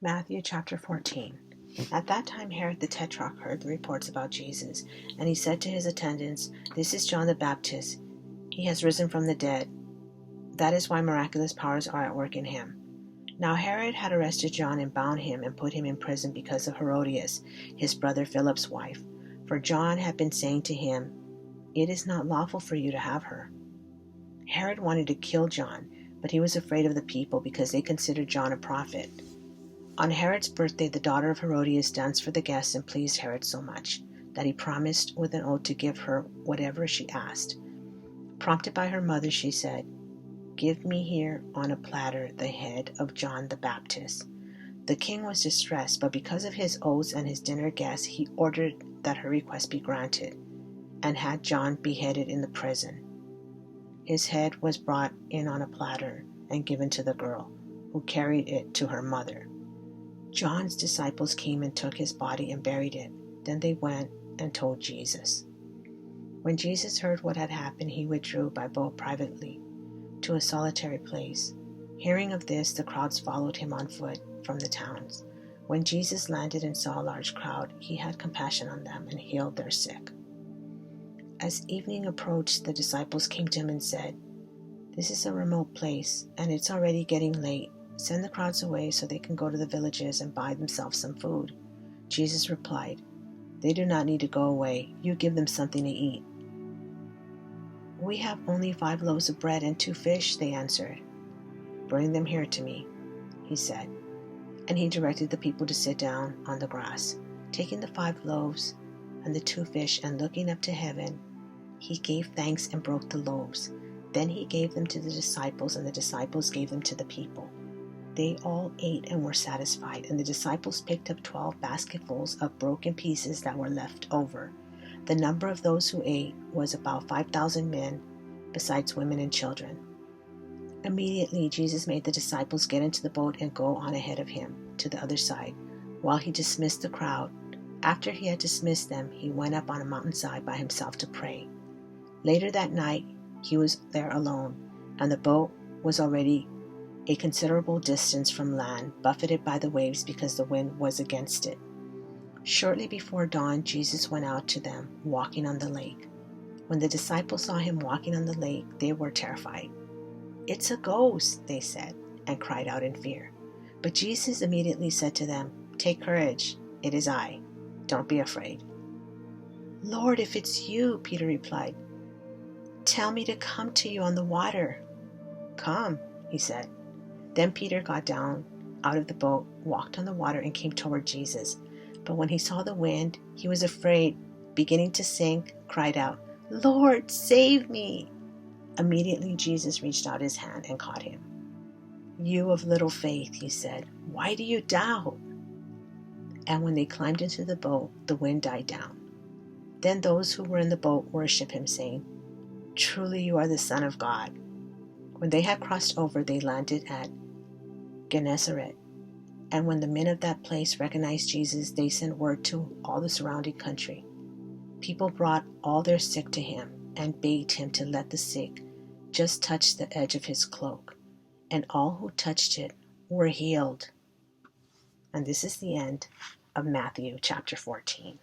Matthew chapter 14. At that time Herod the tetrarch heard the reports about Jesus, and he said to his attendants, "This is John the Baptist. He has risen from the dead. That is why miraculous powers are at work in him." Now Herod had arrested John and bound him and put him in prison because of Herodias, his brother Philip's wife. For John had been saying to him, "It is not lawful for you to have her." Herod wanted to kill John, but he was afraid of the people because they considered John a prophet. On Herod's birthday, the daughter of Herodias danced for the guests and pleased Herod so much that he promised with an oath to give her whatever she asked. Prompted by her mother, she said, "Give me here on a platter the head of John the Baptist." The king was distressed, but because of his oaths and his dinner guests, he ordered that her request be granted and had John beheaded in the prison. His head was brought in on a platter and given to the girl, who carried it to her mother. John's disciples came and took his body and buried it. Then they went and told Jesus. When Jesus heard what had happened, he withdrew by boat privately to a solitary place. Hearing of this, the crowds followed him on foot from the towns. When Jesus landed and saw a large crowd, he had compassion on them and healed their sick. As evening approached, the disciples came to him and said, "This is a remote place, and it's already getting late. Send the crowds away so they can go to the villages and buy themselves some food." Jesus replied, "They do not need to go away. You give them something to eat." "We have only 5 loaves of bread and 2 fish," they answered. "Bring them here to me," he said. And he directed the people to sit down on the grass. Taking the 5 loaves and the 2 fish and looking up to heaven, he gave thanks and broke the loaves. Then he gave them to the disciples, and the disciples gave them to the people. They all ate and were satisfied, and the disciples picked up 12 basketfuls of broken pieces that were left over. The number of those who ate was about 5,000 men, besides women and children. Immediately Jesus made the disciples get into the boat and go on ahead of him to the other side, while he dismissed the crowd. After he had dismissed them, he went up on a mountainside by himself to pray. Later that night, he was there alone, and the boat was already a considerable distance from land, buffeted by the waves because the wind was against it. Shortly before dawn, Jesus went out to them, walking on the lake. When the disciples saw him walking on the lake, they were terrified. "It's a ghost," they said, and cried out in fear. But Jesus immediately said to them, "Take courage, it is I. Don't be afraid." "Lord, if it's you," Peter replied, "tell me to come to you on the water." "Come," he said. Then Peter got down out of the boat, walked on the water, and came toward Jesus. But when he saw the wind, he was afraid, beginning to sink, cried out, "Lord, save me!" Immediately Jesus reached out his hand and caught him. "You of little faith," he said, "why do you doubt?" And when they climbed into the boat, the wind died down. Then those who were in the boat worshipped him, saying, "Truly you are the Son of God." When they had crossed over, they landed at Gennesaret. And when the men of that place recognized Jesus, they sent word to all the surrounding country. People brought all their sick to him and begged him to let the sick just touch the edge of his cloak. And all who touched it were healed. And this is the end of Matthew chapter 14.